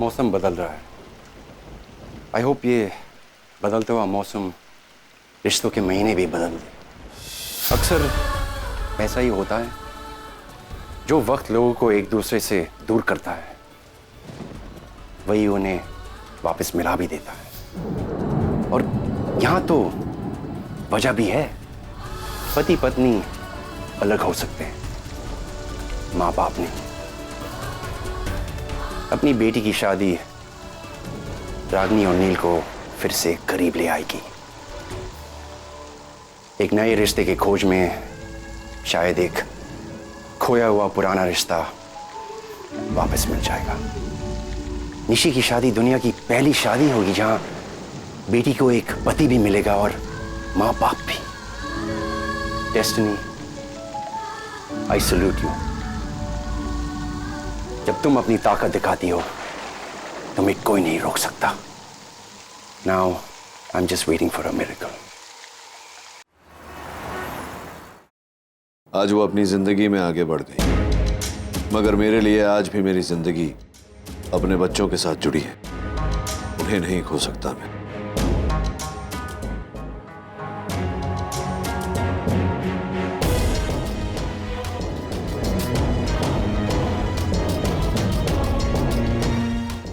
मौसम बदल रहा है। आई होप ये बदलता हुआ मौसम रिश्तों के महीने भी बदल दे। अक्सर ऐसा ही होता है, जो वक्त लोगों को एक दूसरे से दूर करता है वही उन्हें वापस मिला भी देता है। और यहां तो वजह भी है। पति पत्नी अलग हो सकते हैं, माँ बाप नहीं। अपनी बेटी की शादी रागनी और नील को फिर से करीब ले आएगी। एक नए रिश्ते की खोज में शायद एक खोया हुआ पुराना रिश्ता वापस मिल जाएगा। निशी की शादी दुनिया की पहली शादी होगी जहां बेटी को एक पति भी मिलेगा और मां बाप भी। Destiny, I salute you. जब तुम अपनी ताकत दिखाती हो तुम्हें कोई नहीं रोक सकता। Now I am just waiting for a miracle. आज वो अपनी जिंदगी में आगे बढ़ गई, मगर मेरे लिए आज भी मेरी जिंदगी अपने बच्चों के साथ जुड़ी है। उन्हें नहीं खो सकता मैं।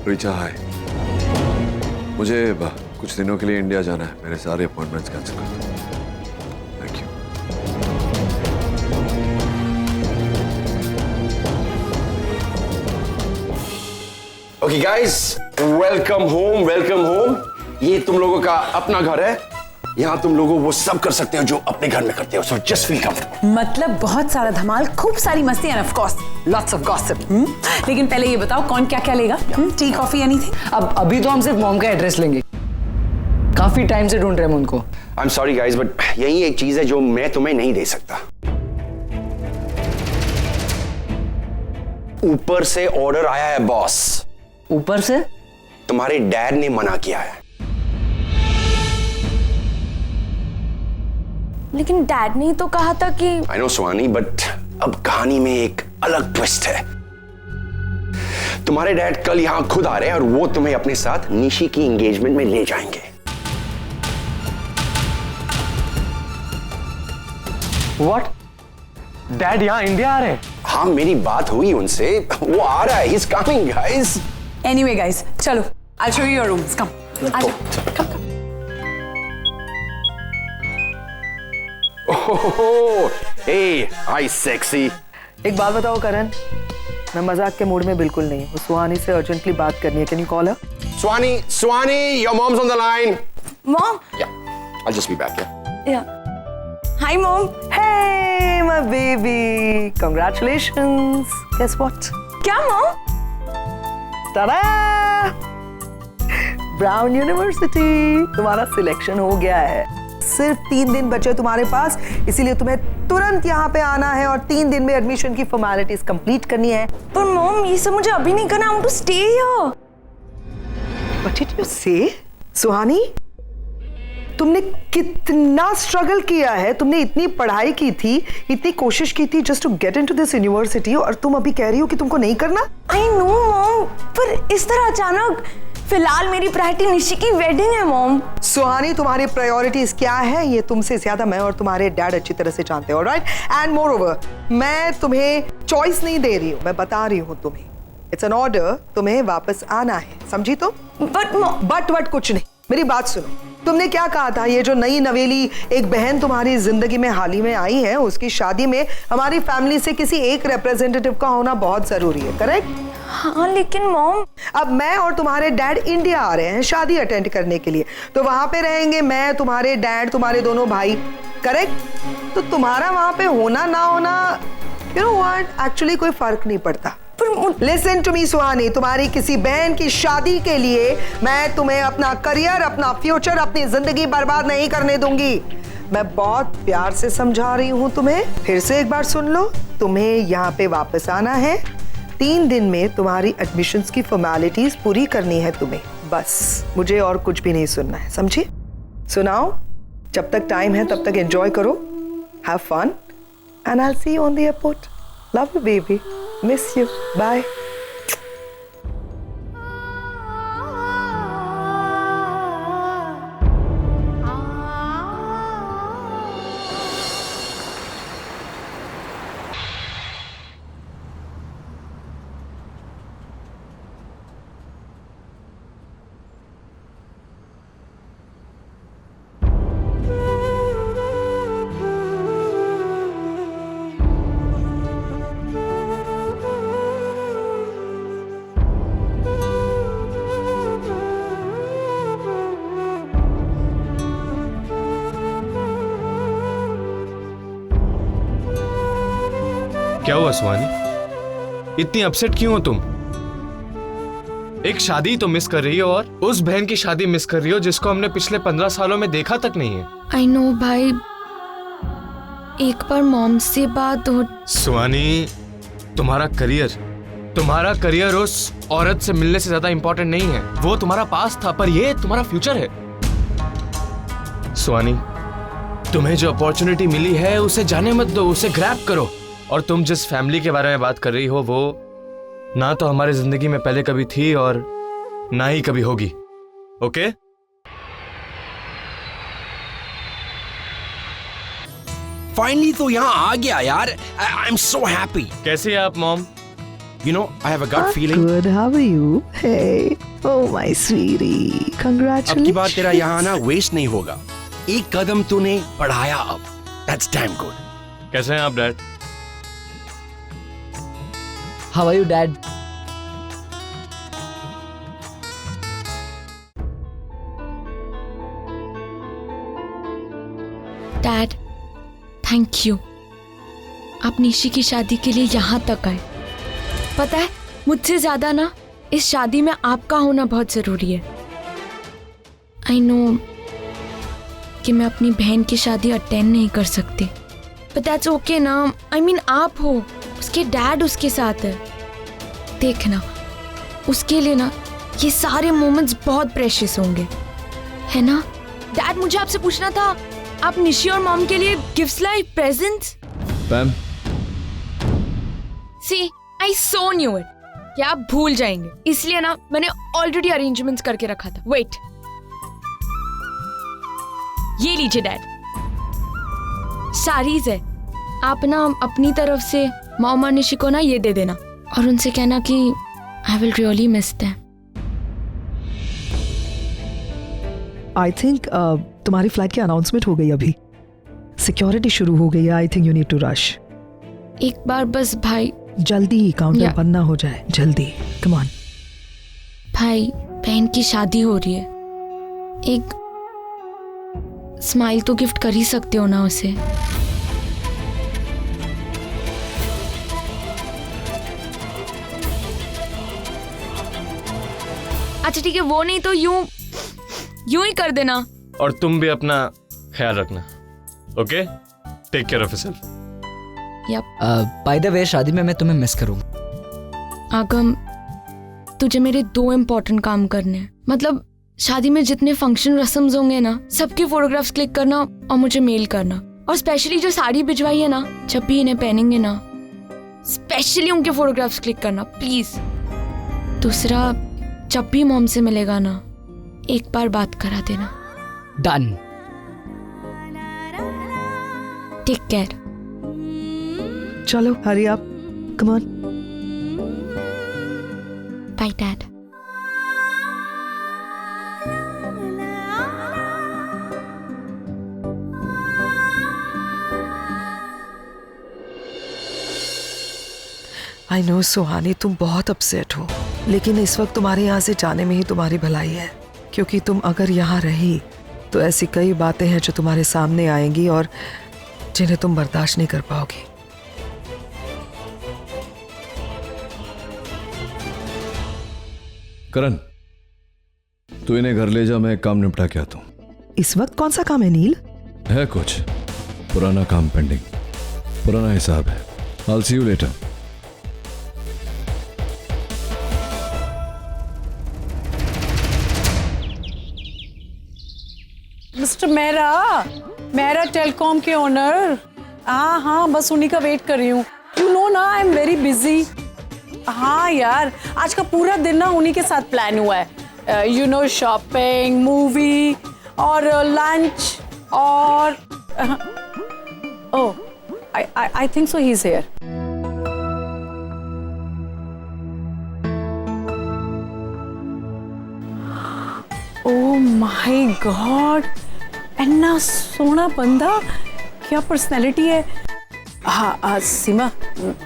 रिचा, हाय। मुझे कुछ दिनों के लिए इंडिया जाना है। मेरे सारे अपॉइंटमेंट्स कैंसिल कर दो। Thank you. Okay guys, welcome home, welcome home. ये तुम लोगों का अपना घर है। यहाँ तुम लोगों वो सब कर सकते हो जो अपने घर में करते हो। So just feel comfortable. मतलब बहुत सारा धमाल, खूब सारी मस्ती end of course lots of gossip. लेकिन पहले ये बताओ कौन क्या क्या लेगा? T, coffee, anything? अब अभी तो हम सिर्फ मॉम का एड्रेस लेंगे। काफी टाइम से ढूंढ रहे हैं उनको। I am sorry guys, but यही एक चीज है जो मैं तुम्हें नहीं दे सकता। ऊपर से ऑर्डर आया है बॉस। ऊपर से? तुम्हारे डैड ने मना किया है। लेकिन डैड ने तो कहा था कि आई नो सुहानी, बट अब कहानी में एक अलग ट्विस्ट है। तुम्हारे डैड कल यहां खुद आ रहे हैं और वो तुम्हें अपने साथ निशी की एंगेजमेंट में ले जाएंगे। What? डैड यहाँ इंडिया आ रहे हैं? हाँ, मेरी बात हुई उनसे, वो आ रहा है। He's coming, guys. Anyway guys, चलो I show you your rooms. Come come. Oh, hey, hi sexy. एक बात बताओ करण, मैं मजाक के मूड में बिल्कुल नहीं हूँ। सुहानी से अर्जेंटली बात करनी है। Can you call her? Swani, your mom's on the line. Mom. Yeah, I'll just be back. Yeah. Hi mom. Hey, my baby. Congratulations. Guess what? क्या मॉम? Ta-da! ब्राउन यूनिवर्सिटी, तुम्हारा सिलेक्शन हो गया है। सिर्फ 3 दिन बचे तुम्हारे पास, इसीलिए तुम्हें तुरंत यहाँ पे आना है और 3 दिन में एडमिशन की फॉर्मेलिटीज कंप्लीट करनी है। पर मॉम ये सब मुझे अभी नहीं करना। I want to stay here. What did you say? सुहानी, तुमने कितना स्ट्रगल किया है। तुमने इतनी पढ़ाई की थी, इतनी कोशिश की थी just to get into this university, और तुम अभी कह रही हो कि तुमको नहीं करना? I know मॉम, पर इस तरह अचानक। फिलहाल मेरी प्रायोरिटी निशी की वेडिंग है मॉम। सुहानी, तुम्हारी प्रायोरिटीज क्या है ये तुमसे ज्यादा मैं और तुम्हारे डैड अच्छी तरह से जानते हो, राइट? एंड मोर ओवर, मैं तुम्हें चॉइस नहीं दे रही हूँ, मैं बता रही हूँ तुम्हें। इट्स एन ऑर्डर, तुम्हें वापस आना है, समझी? तो बट कुछ नहीं, मेरी बात सुनो। तुमने क्या कहा था, ये जो नई नवेली एक बहन तुम्हारी जिंदगी में हाल ही में आई है, उसकी शादी में हमारी फैमिली से किसी एक रिप्रेजेंटेटिव का होना बहुत जरूरी है, करेक्ट? हाँ लेकिन मॉम, अब मैं और तुम्हारे डैड इंडिया आ रहे हैं शादी अटेंड करने के लिए, तो वहां पे रहेंगे मैं, तुम्हारे डैड, तुम्हारे दोनों भाई, करेक्ट? तो तुम्हारा वहां पे होना ना होना, यू नो व्हाट, एक्चुअली कोई फर्क नहीं पड़ता। लिसन टू मी सुहानी, तुम्हारी किसी बहन की शादी के लिए मैं तुम्हें अपना करियर, अपना फ्यूचर, अपनी जिंदगी बर्बाद नहीं करने दूंगी। मैं बहुत प्यार से समझा रही हूँ तुम्हें, फिर से एक बार सुन लो। तुम्हें यहाँ पे वापस आना है, 3 दिन में तुम्हारी एडमिशन्स की फॉर्मेलिटीज पूरी करनी है तुम्हें, बस। मुझे और कुछ भी नहीं सुनना है, समझी? सुनाओ, जब तक टाइम है तब तक एंजॉय करो, have fun, and I will see you on the airport. Love you baby, miss you, bye. क्या हुआ सुहानी, इतनी अपसेट क्यों हो तुम? एक शादी तो मिस कर रही हो और उस बहन की शादी मिस कर रही हो जिसको हमने पिछले 15 सालों में देखा तक नहीं है। आई नो भाई, एक बार मॉम से बात हो। सुहानी, तुम्हारा करियर उस औरत से मिलने से ज्यादा इंपॉर्टेंट नहीं है। वो तुम्हारा पास्ट था, पर ये तुम्हारा फ्यूचर है। सुहानी, तुम्हें जो अपॉर्चुनिटी मिली है उसे जाने मत दो, उसे ग्रैब करो। और तुम जिस फैमिली के बारे में बात कर रही हो वो ना तो हमारी जिंदगी में पहले कभी थी और ना ही कभी होगी। ओके? फाइनली तो यहाँ आ गया यार। I am so happy. कैसे हैं आप mom? You know I have a gut feeling. Good, how are you? Hey, oh my sweetie, congratulations. अब की बार तेरा यहाँ आना वेस्ट नहीं होगा। एक कदम तूने बढ़ाया अब। That's damn good. कैसे हैं आप dad? How are you, Dad? Dad, thank you. आप निशी की शादी के लिए यहाँ तक आए। पता है, मुझसे ज्यादा ना इस शादी में आपका होना बहुत जरूरी है। आई नो कि मैं अपनी बहन की शादी अटेंड नहीं कर सकती, बट दैट्स ओके ना। आई मीन आप हो, उसके डैड उसके साथ है। देखना, उसके लिए ना ये सारे मोमेंट्स बहुत प्रेशियस होंगे, है ना? डैड, मुझे आपसे पूछना था, आप निशी और मॉम के लिए गिफ्ट्स लाए, presents? Pam, see, I so knew it कि आप भूल जाएंगे, इसलिए ना मैंने ऑलरेडी अरेंजमेंट्स करके रखा था। वेट, ये लीजिए डैड, साड़ीज है। आप ना अपनी तरफ से मॉम और निशी को ना ये दे देना और उनसे कहना कि I will really miss them. I think तुम्हारी फ्लाइट की अनाउंसमेंट हो गई, अभी सिक्योरिटी शुरू हो गई है। I think you need to rush. एक बार बस भाई, जल्दी ही काउंटर Yeah. बंद ना हो जाए, जल्दी कम ऑन। भाई बहन की शादी हो रही है, एक स्माइल तो गिफ्ट कर ही सकते हो ना उसे। अच्छा ठीक है, वो नहीं तो यूं ही कर देना। और तुम भी अपना ख्याल रखना। Okay? Take care of yourself. By the way, शादी में मैं तुम्हें मिस करूंगा। आगम, तुझे मेरे 2 इम्पोर्टेंट काम करने हैं। मतलब शादी में जितने फंक्शन रस्म्स होंगे ना, सबके फोटोग्राफ्स क्लिक करना और मुझे मेल करना। और स्पेशली जो साड़ी भिजवाई है ना, जब भी इन्हें पहनेंगे ना, स्पेशली उनके फोटोग्राफ्स क्लिक करना प्लीज। दूसरा, जब भी मॉम से मिलेगा ना, एक बार बात करा देना। डन। Take care. चलो hurry up, come on. Bye dad. I know Suhani, तुम बहुत अपसेट हो, लेकिन इस वक्त तुम्हारे यहाँ से जाने में ही तुम्हारी भलाई है, क्योंकि तुम अगर यहाँ रही तो ऐसी कई बातें हैं जो तुम्हारे सामने आएंगी और जिन्हें तुम बर्दाश्त नहीं कर पाओगी। करण, तू इन्हें घर ले जा, मैं एक काम निपटा के आता हूँ। इस वक्त कौन सा काम है नील? है कुछ पुराना काम पेंडिंग, पुराना हिसाब है। I'll see you later. Mister मेरा टेलीकॉम के ओनर। हाँ, बस उन्हीं का वेट कर रही हूँ। यू नो ना, आई एम वेरी बिजी। हाँ यार, आज का पूरा दिन ना उन्हीं के साथ प्लान हुआ है। यू नो, शॉपिंग, मूवी और लंच और oh, I think so he is here. Oh my god, इतना सोना बंदा, क्या पर्सनैलिटी है। हाँ सीमा,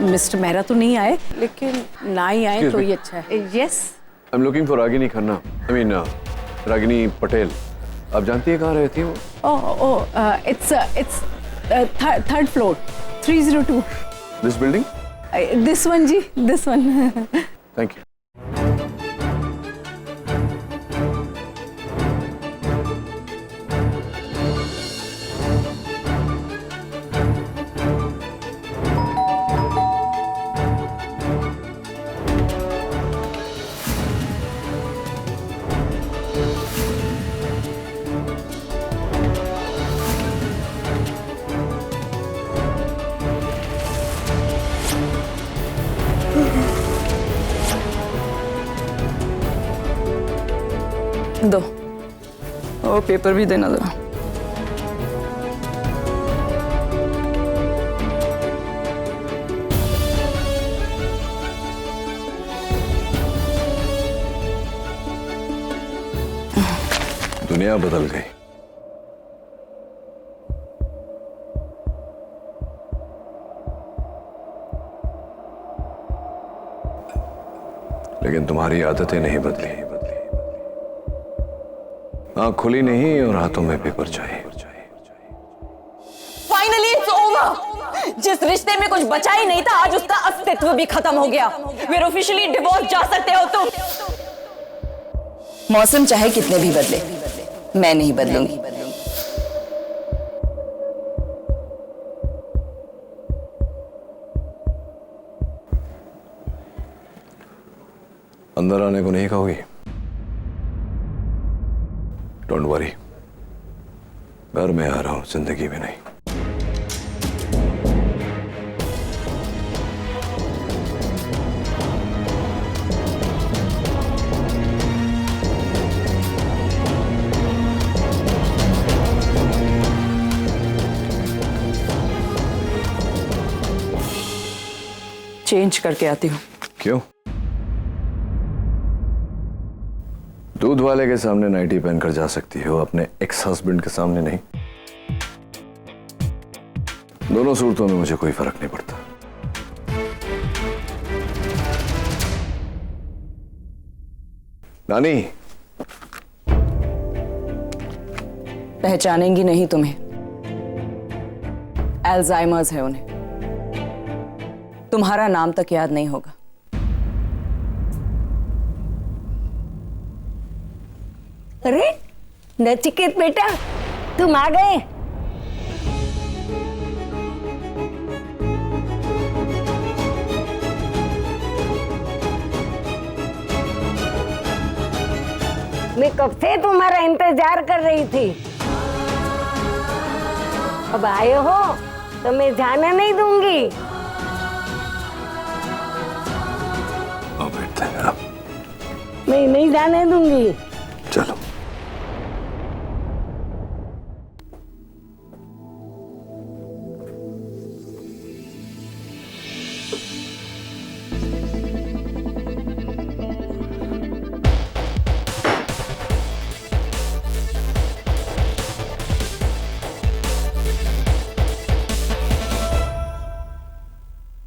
मिस्टर मेहरा तो नहीं आए, लेकिन ना ही आए तो ही अच्छा है। Yes, I am looking for Ragini Khanna. I mean Ragini Patel. आप जानती है कहाँ रहती है वो? It's third floor 302। This building? This one जी, दिस वन। Thank you. दो, और पेपर भी देना जरा। दुनिया बदल गई। लेकिन तुम्हारी आदतें नहीं बदली। आँख खुली नहीं और हाथों में पेपर चाहिए। Finally it's over. जिस रिश्ते में कुछ बचा ही नहीं था, आज उसका अस्तित्व भी खत्म हो गया। फिर ऑफिशियली डिवोर्स जा सकते हो तुम। मौसम चाहे कितने भी बदले, मैं नहीं बदलूंगी। अंदर आने को नहीं कहोगी? डोंट वरी, घर में आ रहा हूं, जिंदगी में नहीं। चेंज करके आती हूँ। क्यों? दूध वाले के सामने नाइटी पहनकर जा सकती हो, अपने एक्स हस्बैंड के सामने नहीं। दोनों सूरतों में मुझे कोई फर्क नहीं पड़ता। नानी, पहचानेंगी नहीं तुम्हें। अल्जाइमर्स है उन्हें, तुम्हारा नाम तक याद नहीं होगा। अरे नचिकेत बेटा, तुम आ गए। मैं कब से तुम्हारा इंतजार कर रही थी। अब आए हो तो मैं जाने नहीं दूंगी। मैं नहीं जाने दूंगी। चलो।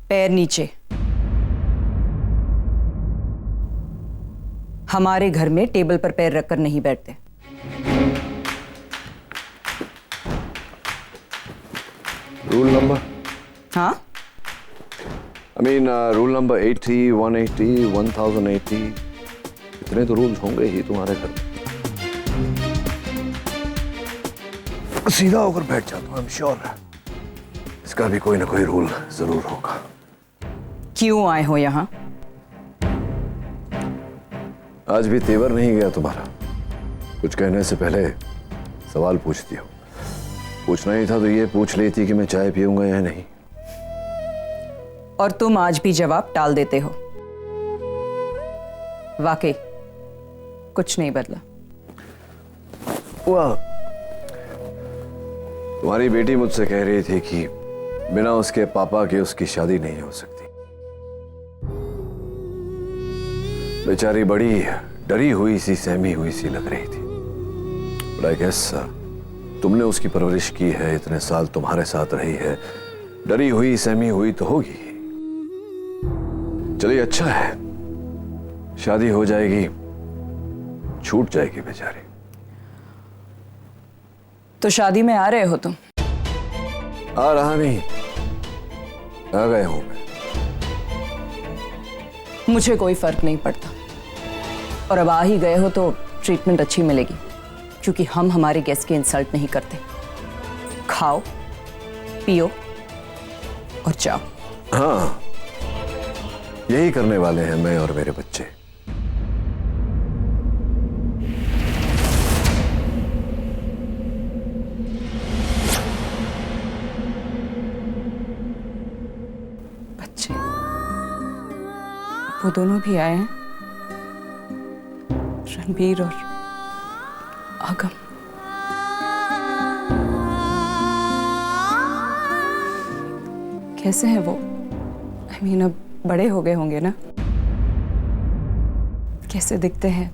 पैर नीचे। हमारे घर में टेबल पर पैर रखकर नहीं बैठते। Rule number? हाँ, I mean, रूल नंबर 80, 180, 1080, इतने तो रूल्स होंगे ही तुम्हारे घर में। सीधा होकर बैठ जाता हूँ, I'm sure इसका भी कोई ना कोई रूल जरूर होगा। क्यों आए हो यहाँ? आज भी तेवर नहीं गया तुम्हारा। कुछ कहने से पहले सवाल पूछती हो। पूछना ही था तो ये पूछ लेती कि मैं चाय पीऊंगा या नहीं। और तुम आज भी जवाब टाल देते हो। वाकई कुछ नहीं बदला। वाह, तुम्हारी बेटी मुझसे कह रही थी कि बिना उसके पापा के उसकी शादी नहीं हो सकती। बेचारी बड़ी डरी हुई सी, सहमी हुई सी लग रही थी। बट आई गेस तुमने उसकी परवरिश की है, इतने साल तुम्हारे साथ रही है, डरी हुई सहमी हुई तो होगी। चलिए अच्छा है, शादी हो जाएगी, छूट जाएगी बेचारी। तो शादी में आ रहे हो तुम? आ रहा नहीं, आ गए हूं मैं। मुझे कोई फर्क नहीं पड़ता, और अब आ ही गए हो तो ट्रीटमेंट अच्छी मिलेगी, क्योंकि हम हमारे गेस्ट की इंसल्ट नहीं करते। खाओ, पियो और जाओ। हाँ, यही करने वाले हैं मैं और मेरे बच्चे। बच्चे वो दोनों भी आए हैं, रणबीर और आगम। कैसे हैं वो? I mean, अब बड़े हो गए होंगे ना? कैसे दिखते हैं?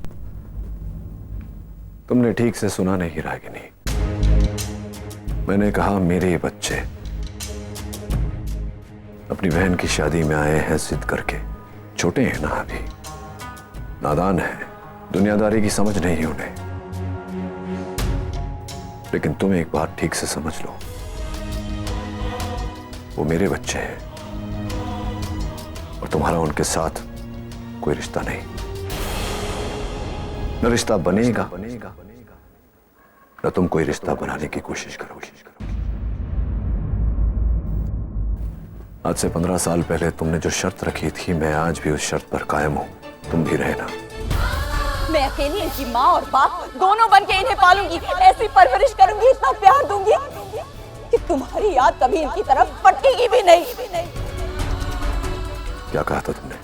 तुमने ठीक से सुना नहीं रागिनी। मैंने कहा मेरे बच्चे अपनी बहन की शादी में आए हैं जिद करके। छोटे हैं ना अभी, नादान है, दुनियादारी की समझ नहीं उन्हें। लेकिन तुम एक बात ठीक से समझ लो, वो मेरे बच्चे हैं और तुम्हारा उनके साथ कोई रिश्ता नहीं। न रिश्ता बनेगा न तुम कोई रिश्ता बनाने की कोशिश करोगे। आज से 15 साल पहले तुमने जो शर्त रखी थी, मैं आज भी उस शर्त पर कायम हूं। तुम भी रहना। मैं अकेली इनकी माँ और बाप दोनों बन के इन्हें पालूंगी, ऐसी परवरिश करूंगी, इतना प्यार दूंगी कि तुम्हारी याद कभी इनकी तरफ फटकेगी भी नहीं। क्या कहा था तुमने?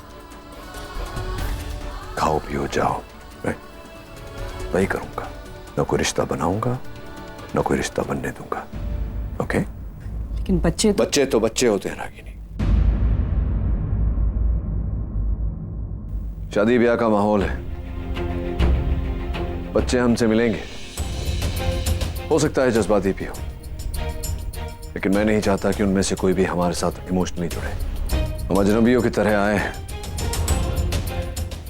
खाओ पियो जाओ। मैं वही करूंगा, न कोई रिश्ता बनाऊंगा न कोई रिश्ता बनने दूंगा। ओके? लेकिन बच्चे तो बच्चे होते हैं रागिनी। शादी ब्याह का माहौल है, बच्चे हमसे मिलेंगे। हो सकता है जज्बाती भी हो, लेकिन मैं नहीं चाहता कि उनमें से कोई भी हमारे साथ इमोशनली जुड़े। हम अजनबियों की तरह आए हैं,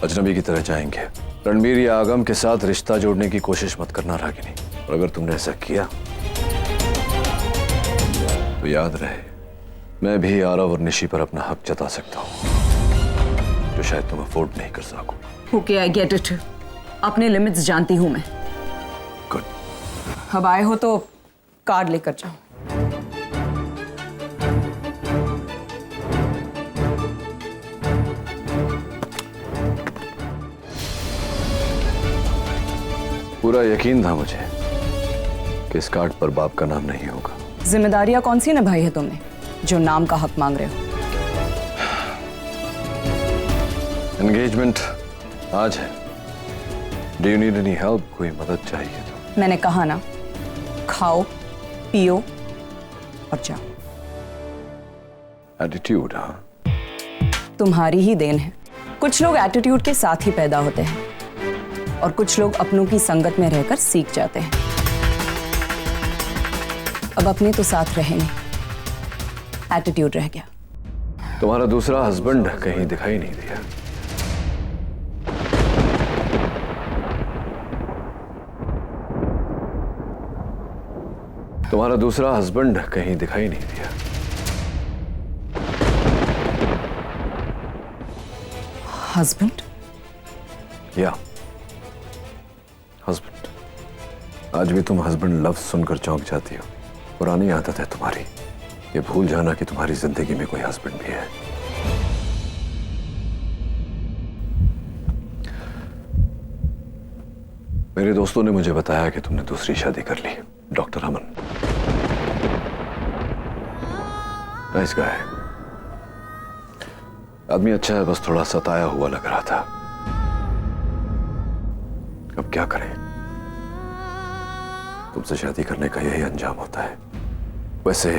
अजनबी की तरह जाएंगे। रणबीर या आगम के साथ रिश्ता जोड़ने की कोशिश मत करना रागिनी, और अगर तुमने ऐसा किया तो याद रहे, मैं भी आरव और निशी पर अपना हक जता सकता हूं, जो शायद तुम अफोर्ड नहीं कर सको। Okay, I get it. अपने लिमिट्स जानती हूं मैं। गुड। अब आए हो तो कार्ड लेकर जाओ। पूरा यकीन था मुझे कि इस कार्ड पर बाप का नाम नहीं होगा। जिम्मेदारियां कौन सी निभाई है तुमने जो नाम का हक मांग रहे हो? एंगेजमेंट आज है। Do you need any help? कोई मदद चाहिए तो? मैंने कहा ना, खाओ पियो और जाओ। एटीट्यूड? हाँ, तुम्हारी ही देन है। कुछ लोग एटीट्यूड के साथ ही पैदा होते हैं और कुछ लोग अपनों की संगत में रहकर सीख जाते हैं। अब अपने तो साथ रहे नहीं, एटीट्यूड रह गया। तुम्हारा दूसरा हस्बैंड कहीं दिखाई नहीं दिया। तुम्हारा दूसरा हस्बैंड कहीं दिखाई नहीं दिया। हस्बैंड? या हस्बैंड। आज भी तुम हस्बैंड लफ्ज सुनकर चौंक जाती हो। पुरानी आदत है तुम्हारी, ये भूल जाना कि तुम्हारी जिंदगी में कोई हस्बैंड भी है। मेरे दोस्तों ने मुझे बताया कि तुमने दूसरी शादी कर ली। डॉक्टर अमन, नाइस गाय, आदमी अच्छा है, बस थोड़ा सताया हुआ लग रहा था। अब क्या करें, तुमसे शादी करने का यही अंजाम होता है। वैसे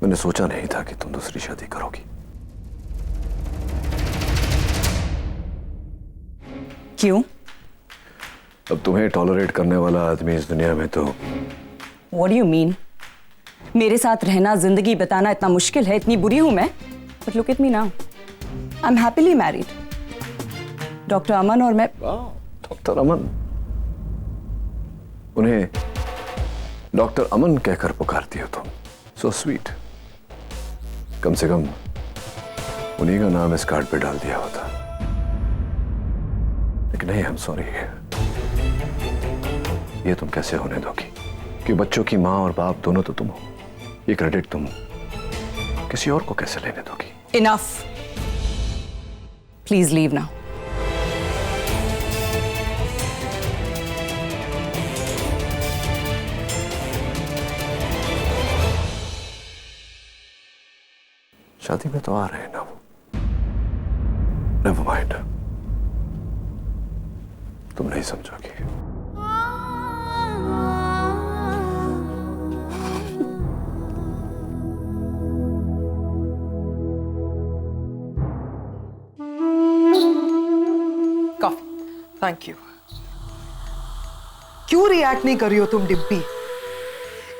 मैंने सोचा नहीं था कि तुम दूसरी शादी करोगी। क्यों? अब तुम्हें टॉलरेट करने वाला आदमी इस दुनिया में तो। What do you mean? मेरे साथ रहना, जिंदगी बिताना इतना मुश्किल है, इतनी बुरी हूं मैं? But look at me now. I'm happily married. Doctor Aman और मैं। डॉक्टर अमन? उन्हें डॉक्टर अमन कहकर पुकारती हो तुम। So sweet. कम से कम उन्हीं का नाम इस कार्ड पे डाल दिया होता। लेकिन नहीं, I'm sorry, ये तुम कैसे होने दोगी कि बच्चों की माँ और बाप दोनों तो तुम हो, ये क्रेडिट तुम किसी और को कैसे लेने दोगी? Enough, please leave now. शादी में तो आ रहे हैं ना वो। नेवर माइंड, तुम नहीं समझोगी। Coffee, thank you. क्यों रिएक्ट नहीं कर रही हो तुम डिम्पी?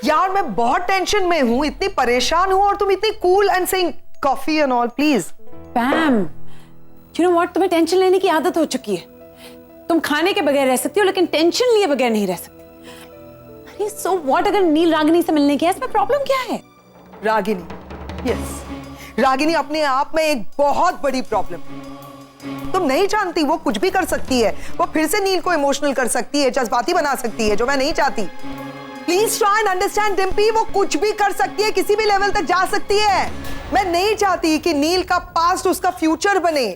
यार मैं बहुत टेंशन में हूं, इतनी परेशान हूं और तुम इतनी cool and saying coffee and all. Please पैम, you know what, तुम्हें टेंशन लेने की आदत हो चुकी है। तुम खाने के बगैर रह सकती हो लेकिन टेंशन लिए बगैर नहीं रह सकती। अरे सो व्हाट अगर नील रागिनी से मिलने गया, इसमें प्रॉब्लम क्या है? रागिनी, यस, रागिनी अपने आप में एक बहुत बड़ी प्रॉब्लम। तुम नहीं जानती वो कुछ भी कर सकती है। वो फिर से नील को इमोशनल कर सकती है, जज्बाती बना सकती है, जो मैं नहीं चाहती। Please try and understand Dimpy, वो कुछ भी कर सकती है, किसी भी लेवल तक जा सकती है। मैं नहीं चाहती कि नील का पास्ट उसका फ्यूचर बने।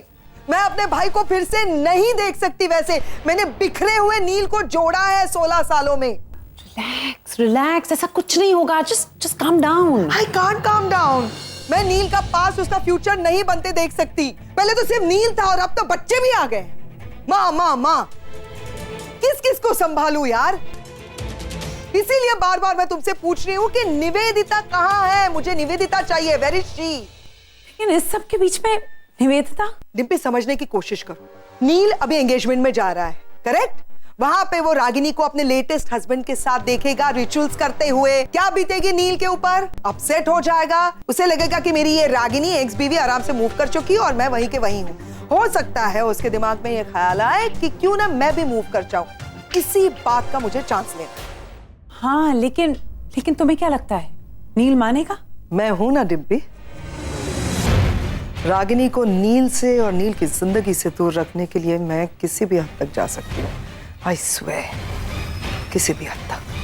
मैं अपने भाई को फिर से नहीं देख सकती वैसे। मैंने बिखरे हुए नील को जोड़ा है 16 सालों में। रिलैक्स रिलैक्स, ऐसा कुछ नहीं होगा। Just calm down. I can't calm down. मैं नील का पास्ट उसका फ्यूचर नहीं बनते देख सकती। पहले तो सिर्फ नील था और अब तो बच्चे भी आ गए। माँ माँ माँ, किस किस को संभालूं यार? इसीलिए बार बार मैं तुमसे पूछ रही हूँ कि निवेदिता कहाँ है? मुझे निवेदिता चाहिए। Where is she? लेकिन इस सब के बीच में निवेदिता? डिम्पी, समझने की कोशिश करो। नील अभी एंगेजमेंट में जा रहा है, करेक्ट? वहां पे वो रागिनी को अपने लेटेस्ट हस्बैंड के साथ देखेगा रिचुअल्स करते हुए। क्या बीतेगी नील के ऊपर? अपसेट हो जाएगा। उसे लगेगा कि मेरी ये रागिनी एक्स बीवी आराम से मूव कर चुकी है और मैं वहीं के वहीं हूँ। हो सकता है उसके दिमाग में ये ख्याल आए कि क्यों ना मैं भी मूव कर जाऊं। किसी बात का मुझे चांस लेना। हाँ, लेकिन तुम्हें क्या लगता है, नील मानेगा? मैं हूं ना डिम्पी। रागिनी को नील से और नील की जिंदगी से दूर रखने के लिए मैं किसी भी हद तक जा सकती हूँ। आई स्वेयर, किसी भी हद तक।